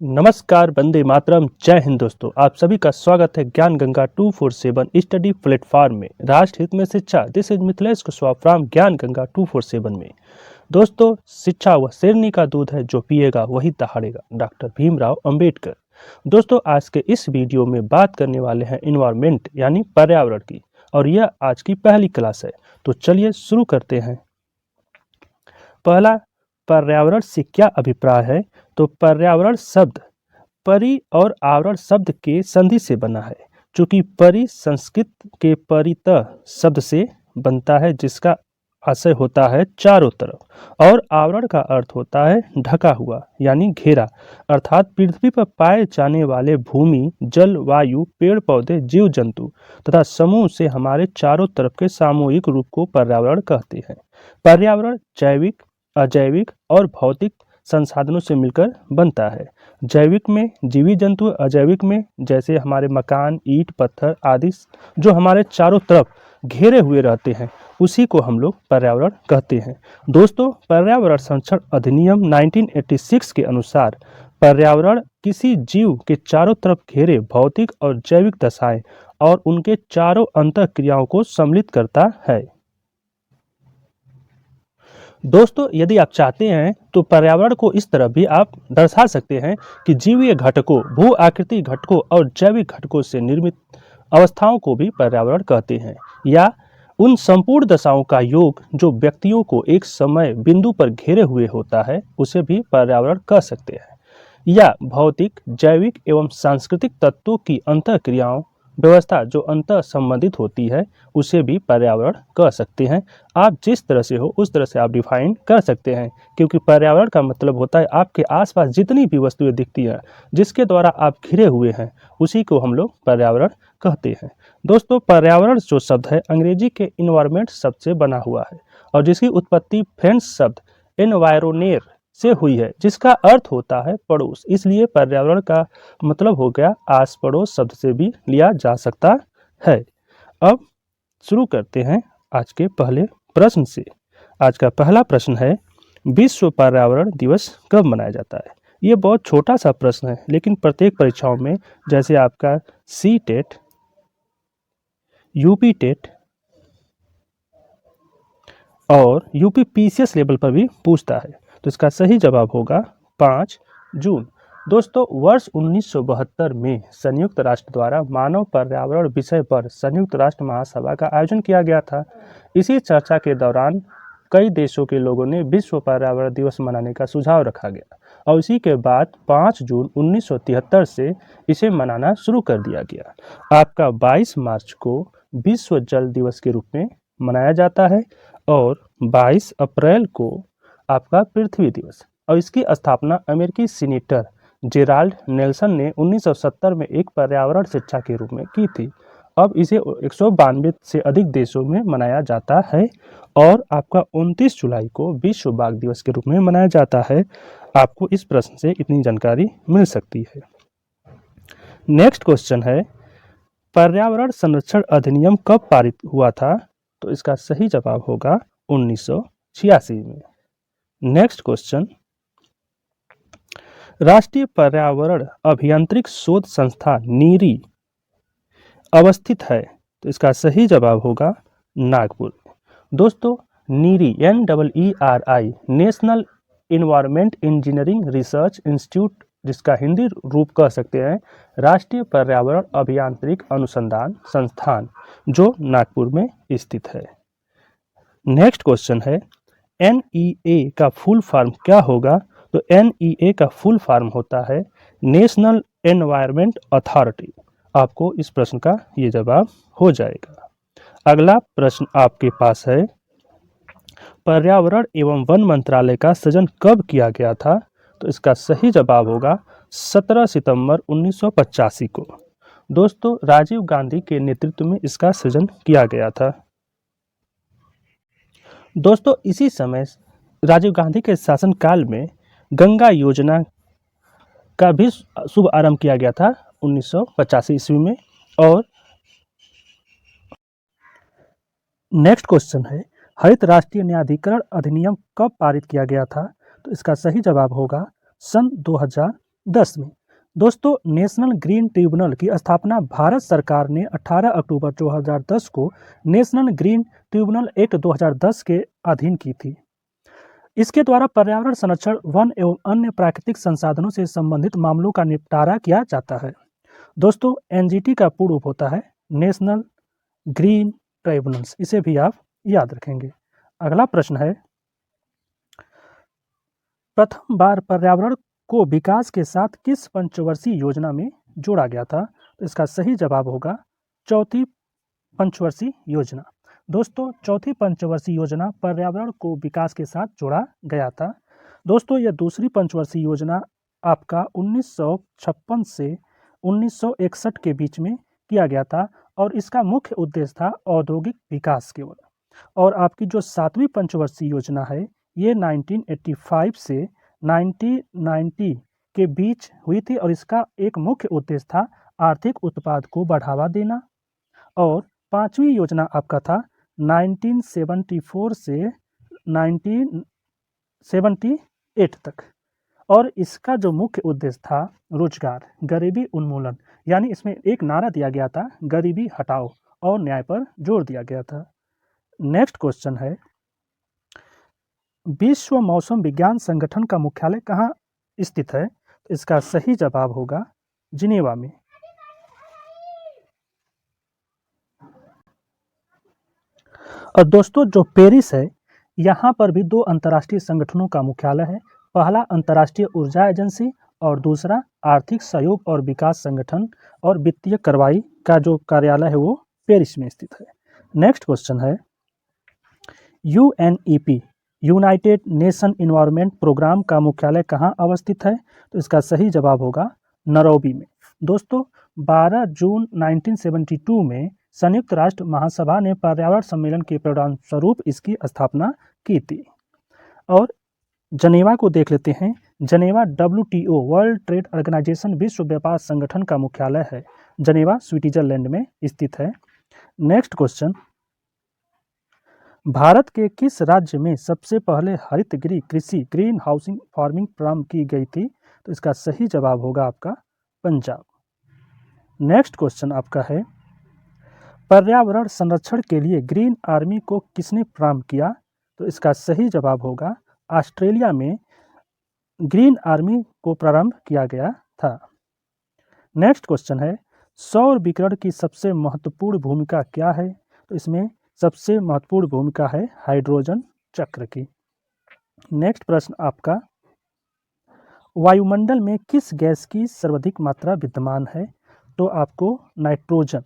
नमस्कार, वंदे मातरम, जय हिंद दोस्तों। आप सभी का स्वागत है ज्ञान गंगा 247 स्टडी प्लेटफॉर्म में। राष्ट्र हित में शिक्षा, this is Mithilesh Kushwaha from ज्ञान गंगा 247 में। दोस्तों, शिक्षा वह शेरनी का दूध है जो पिएगा वही दहाड़ेगा। डॉक्टर भीमराव अंबेडकर। दोस्तों, आज के इस वीडियो में बात करने वाले हैं इन्वायरमेंट यानी पर्यावरण की, और यह आज की पहली क्लास है। तो चलिए शुरू करते हैं। पहला, पर्यावरण से क्या अभिप्राय है? तो पर्यावरण शब्द परि और आवरण शब्द के संधि से बना है। चूंकि परि संस्कृत के परितः शब्द से बनता है जिसका आशय होता है चारों तरफ, और आवरण का अर्थ होता है ढका हुआ यानी घेरा, अर्थात पृथ्वी पर पाए जाने वाले भूमि, जल, वायु, पेड़ पौधे, जीव जंतु तथा समूह से हमारे चारों तरफ के सामूहिक रूप को पर्यावरण कहते हैं। पर्यावरण जैविक, अजैविक और भौतिक संसाधनों से मिलकर बनता है। जैविक में जीवी जंतु, अजैविक में जैसे हमारे मकान, ईंट, पत्थर आदि जो हमारे चारों तरफ घेरे हुए रहते हैं, उसी को हम लोग पर्यावरण कहते हैं। दोस्तों, पर्यावरण संरक्षण अधिनियम 1986 के अनुसार पर्यावरण किसी जीव के चारों तरफ घेरे भौतिक और जैविक दशाएं और उनके चारों अंतःक्रियाओं को सम्मिलित करता है। दोस्तों, यदि आप चाहते हैं तो पर्यावरण को इस तरह भी आप दर्शा सकते हैं कि जीवीय घटकों, भू आकृति घटकों और जैविक घटकों से निर्मित अवस्थाओं को भी पर्यावरण कहते हैं, या उन संपूर्ण दशाओं का योग जो व्यक्तियों को एक समय बिंदु पर घेरे हुए होता है, उसे भी पर्यावरण कह सकते हैं। या भौतिक, जैविक एवं सांस्कृतिक तत्वों की अंतःक्रियाओं व्यवस्था जो अंतर संबंधित होती है, उसे भी पर्यावरण कह सकते हैं। आप जिस तरह से हो उस तरह से आप डिफाइन कर सकते हैं, क्योंकि पर्यावरण का मतलब होता है आपके आसपास जितनी भी वस्तुएं दिखती हैं जिसके द्वारा आप घिरे हुए हैं, उसी को हम लोग पर्यावरण कहते हैं। दोस्तों, पर्यावरण जो शब्द है अंग्रेजी के इन्वायरमेंट शब्द से बना हुआ है, और जिसकी उत्पत्ति फ्रेंच शब्द एनवायरोनेर से हुई है, जिसका अर्थ होता है पड़ोस। इसलिए पर्यावरण का मतलब हो गया आस पड़ोस शब्द से भी लिया जा सकता है। अब शुरू करते हैं आज के पहले प्रश्न से। आज का पहला प्रश्न है, विश्व पर्यावरण दिवस कब मनाया जाता है? ये बहुत छोटा सा प्रश्न है, लेकिन प्रत्येक परीक्षाओं में जैसे आपका सी टेट, यूपी टेट और यूपी पीसीएस लेवल पर भी पूछता है। तो इसका सही जवाब होगा 5 जून। दोस्तों, वर्ष 1972 में संयुक्त राष्ट्र द्वारा मानव पर्यावरण विषय पर संयुक्त राष्ट्र महासभा का आयोजन किया गया था। इसी चर्चा के दौरान कई देशों के लोगों ने विश्व पर्यावरण दिवस मनाने का सुझाव रखा गया, और इसी के बाद 5 जून 1973 से इसे मनाना शुरू कर दिया गया। आपका 22 मार्च को विश्व जल दिवस के रूप में मनाया जाता है, और 22 अप्रैल को आपका पृथ्वी दिवस, और इसकी स्थापना अमेरिकी सीनेटर जेराल्ड नेल्सन ने 1970 में एक पर्यावरण शिक्षा के रूप में की थी। अब इसे 192 से अधिक देशों में मनाया जाता है, और आपका 29 जुलाई को विश्व बाघ दिवस के रूप में मनाया जाता है। आपको इस प्रश्न से इतनी जानकारी मिल सकती है। नेक्स्ट क्वेश्चन है, पर्यावरण संरक्षण अधिनियम कब पारित हुआ था? तो इसका सही जवाब होगा 1986 में। नेक्स्ट क्वेश्चन, राष्ट्रीय पर्यावरण अभियांत्रिक शोध संस्थान नीरी अवस्थित है? तो इसका सही जवाब होगा नागपुर। दोस्तों, NEERI NEERI national environment engineering research institute, जिसका हिंदी रूप कह सकते हैं राष्ट्रीय पर्यावरण अभियांत्रिक अनुसंधान संस्थान, जो नागपुर में स्थित है। नेक्स्ट क्वेश्चन है, NEA का फुल फॉर्म क्या होगा? तो NEA का फुल फॉर्म होता है नेशनल एनवायरनमेंट अथॉरिटी। आपको इस प्रश्न का ये जवाब हो जाएगा। अगला प्रश्न आपके पास है, पर्यावरण एवं वन मंत्रालय का सृजन कब किया गया था? तो इसका सही जवाब होगा 17 सितंबर 1985 को। दोस्तों, राजीव गांधी के नेतृत्व में इसका सृजन किया गया था। दोस्तों, इसी समय राजीव गांधी के शासनकाल में गंगा योजना का भी शुभ आरंभ किया गया था 1985 ईस्वी में। और नेक्स्ट क्वेश्चन है, हरित राष्ट्रीय न्यायाधिकरण अधिनियम कब पारित किया गया था? तो इसका सही जवाब होगा सन 2000 10वीं दोस्तों, नेशनल ग्रीन ट्रिब्यूनल की स्थापना भारत सरकार ने 18 अक्टूबर 2010 को नेशनल ग्रीन ट्रिब्यूनल एक्ट 2010 के अधीन की थी। इसके द्वारा पर्यावरण संरक्षण, वन एवं अन्य प्राकृतिक संसाधनों से संबंधित मामलों का निपटारा किया जाता है। दोस्तों, एनजीटी का पूर्ण रूप होता है नेशनल ग्रीन ट्राइब्यूनल्स, इसे भी आप याद रखेंगे। अगला प्रश्न है, प्रथम बार पर्यावरण को विकास के साथ किस पंचवर्षीय योजना में जोड़ा गया था? तो इसका सही जवाब होगा चौथी पंचवर्षीय योजना। दोस्तों, चौथी पंचवर्षीय योजना पर्यावरण को विकास के साथ जोड़ा गया था। दोस्तों, यह दूसरी पंचवर्षीय योजना आपका 1956 से 1961 के बीच में किया गया था और इसका मुख्य उद्देश्य था औद्योगिक विकास केवल। और आपकी जो सातवीं पंचवर्षीय योजना है ये 1985 से 1990 के बीच हुई थी और इसका एक मुख्य उद्देश्य था आर्थिक उत्पाद को बढ़ावा देना। और पांचवी योजना आपका था 1974 से 1978 तक और इसका जो मुख्य उद्देश्य था रोजगार, गरीबी उन्मूलन, यानी इसमें एक नारा दिया गया था गरीबी हटाओ और न्याय पर जोर दिया गया था। नेक्स्ट क्वेश्चन है, विश्व मौसम विज्ञान संगठन का मुख्यालय कहाँ स्थित है? तो इसका सही जवाब होगा जिनेवा में। और दोस्तों, जो पेरिस है यहाँ पर भी दो अंतर्राष्ट्रीय संगठनों का मुख्यालय है। पहला अंतर्राष्ट्रीय ऊर्जा एजेंसी और दूसरा आर्थिक सहयोग और विकास संगठन और वित्तीय कार्रवाई का जो कार्यालय है वो पेरिस में स्थित है। नेक्स्ट क्वेश्चन है, UNEP united nation environment programme का मुख्यालय कहाँ अवस्थित है? तो इसका सही जवाब होगा नैरोबी में। दोस्तों, 12 जून 1972 में संयुक्त राष्ट्र महासभा ने पर्यावरण सम्मेलन के परिणाम स्वरूप इसकी स्थापना की थी। और जनेवा को देख लेते हैं। जनेवा WTO वर्ल्ड ट्रेड ऑर्गेनाइजेशन विश्व व्यापार संगठन का मुख्यालय है। जनेवा स्विट्जरलैंड में स्थित है। नेक्स्ट क्वेश्चन, भारत के किस राज्य में सबसे पहले हरित गृह कृषि ग्रीन हाउसिंग फार्मिंग प्रारंभ की गई थी? तो इसका सही जवाब होगा आपका पंजाब। नेक्स्ट क्वेश्चन आपका है, पर्यावरण संरक्षण के लिए ग्रीन आर्मी को किसने प्रारंभ किया? तो इसका सही जवाब होगा ऑस्ट्रेलिया में ग्रीन आर्मी को प्रारंभ किया गया था। नेक्स्ट क्वेश्चन है, सौर विकिरण की सबसे महत्वपूर्ण भूमिका क्या है? तो इसमें सबसे महत्वपूर्ण भूमिका है हाइड्रोजन चक्र की। नेक्स्ट प्रश्न आपका, वायुमंडल में किस गैस की सर्वाधिक मात्रा विद्यमान है? तो आपको नाइट्रोजन,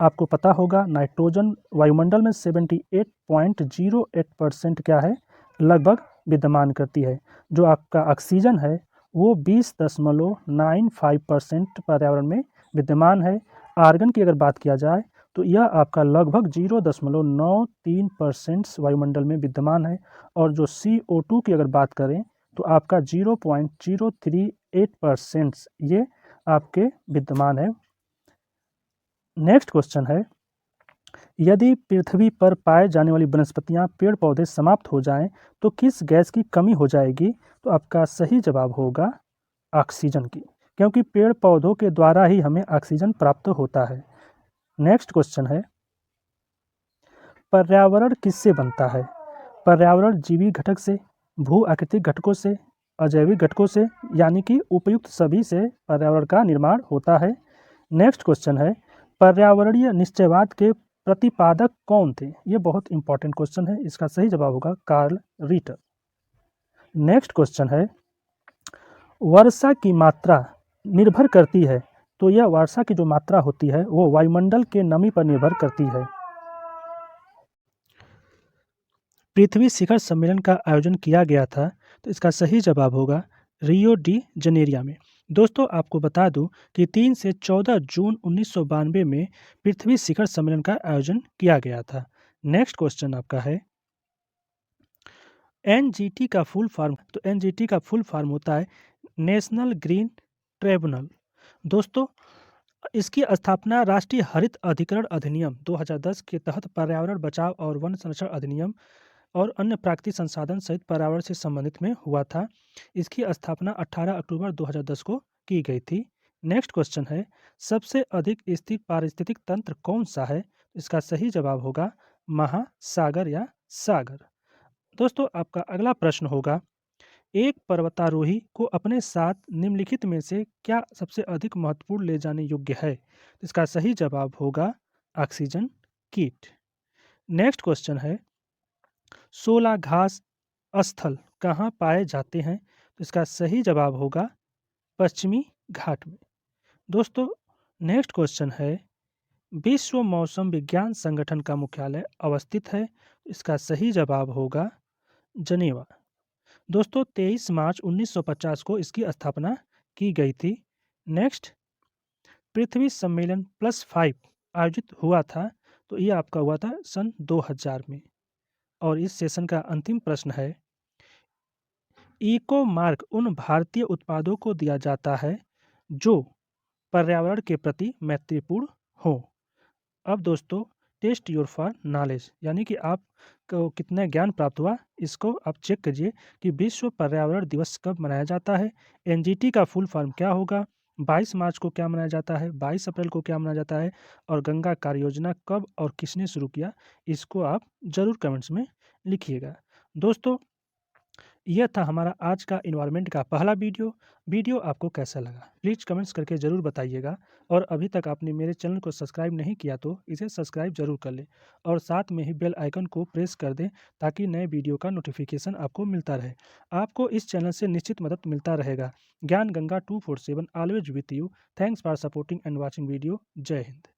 आपको पता होगा नाइट्रोजन वायुमंडल में 78.08% क्या है लगभग विद्यमान करती है। जो आपका ऑक्सीजन है वो 20.95% पर्यावरण में विद्यमान है। आर्गन की अगर बात किया जाए तो यह आपका लगभग 0.93% वायुमंडल में विद्यमान है। और जो CO2 की अगर बात करें तो आपका 0.038% ये आपके विद्यमान है। नेक्स्ट क्वेश्चन है, यदि पृथ्वी पर पाए जाने वाली वनस्पतियां पेड़ पौधे समाप्त हो जाएं तो किस गैस की कमी हो जाएगी? तो आपका सही जवाब होगा ऑक्सीजन की, क्योंकि पेड़ पौधों के द्वारा ही हमें ऑक्सीजन प्राप्त होता है। नेक्स्ट क्वेश्चन है, पर्यावरण किससे बनता है? पर्यावरण जीवी घटक से, भू आकृतिक घटकों से, अजैविक घटकों से, यानी कि उपयुक्त सभी से पर्यावरण का निर्माण होता है। नेक्स्ट क्वेश्चन है, पर्यावरणीय निश्चयवाद के प्रतिपादक कौन थे? ये बहुत इंपॉर्टेंट क्वेश्चन है, इसका सही जवाब होगा कार्ल रिटर। नेक्स्ट क्वेश्चन है, वर्षा की मात्रा निर्भर करती है, तो यह वर्षा की जो मात्रा होती है वो वायुमंडल के नमी पर निर्भर करती है। पृथ्वी शिखर सम्मेलन का आयोजन किया गया था, तो इसका सही जवाब होगा रियो डी जनेरिया में। दोस्तों, आपको बता दूं कि 3 से 14 जून 1992 में पृथ्वी शिखर सम्मेलन का आयोजन किया गया था। नेक्स्ट क्वेश्चन आपका है, एनजीटी का फुल फॉर्म, तो एनजीटी का फुल फॉर्म होता है नेशनल ग्रीन ट्रिब्यूनल। दोस्तों, इसकी स्थापना राष्ट्रीय हरित अधिकरण अधिनियम 2010 के तहत पर्यावरण बचाव और वन संरक्षण अधिनियम और अन्य प्राकृतिक संसाधन सहित पर्यावरण से संबंधित में हुआ था। इसकी स्थापना 18 अक्टूबर 2010 को की गई थी। नेक्स्ट क्वेश्चन है, सबसे अधिक स्थिर पारिस्थितिक तंत्र कौन सा है? इसका सही जवाब होगा महासागर या सागर। दोस्तों आपका अगला प्रश्न होगा, एक पर्वतारोही को अपने साथ निम्नलिखित में से क्या सबसे अधिक महत्वपूर्ण ले जाने योग्य है? इसका सही जवाब होगा ऑक्सीजन किट। नेक्स्ट क्वेश्चन है, 16 घास स्थल कहाँ पाए जाते हैं? तो इसका सही जवाब होगा पश्चिमी घाट में। दोस्तों नेक्स्ट क्वेश्चन है, विश्व मौसम विज्ञान संगठन का मुख्यालय अवस्थित है? इसका सही जवाब होगा जनेवा। दोस्तों 23 मार्च 1950 को इसकी स्थापना की गई थी। नेक्स्ट, पृथ्वी सम्मेलन +5 आयोजित हुआ था, तो ये आपका हुआ था सन 2000 में। और इस सेशन का अंतिम प्रश्न है, इको मार्क उन भारतीय उत्पादों को दिया जाता है जो पर्यावरण के प्रति मैत्रीपूर्ण हो। अब दोस्तों टेस्ट योर फॉर नॉलेज, यानी कि आपको कितना ज्ञान प्राप्त हुआ, इसको आप चेक करिए कि विश्व पर्यावरण दिवस कब मनाया जाता है, एनजीटी का फुल फॉर्म क्या होगा, 22 मार्च को क्या मनाया जाता है, 22 अप्रैल को क्या मनाया जाता है, और गंगा कार्य योजना कब और किसने शुरू किया, इसको आप ज़रूर कमेंट्स में लिखिएगा। दोस्तों यह था हमारा आज का इन्वायरमेंट का पहला वीडियो आपको कैसा लगा प्लीज़ कमेंट्स करके ज़रूर बताइएगा। और अभी तक आपने मेरे चैनल को सब्सक्राइब नहीं किया तो इसे सब्सक्राइब ज़रूर कर लें और साथ में ही बेल आइकन को प्रेस कर दें ताकि नए वीडियो का नोटिफिकेशन आपको मिलता रहे। आपको इस चैनल से निश्चित मदद मिलता रहेगा। ज्ञान Ganga 247 always with you. Thanks for supporting and watching video. जय हिंद।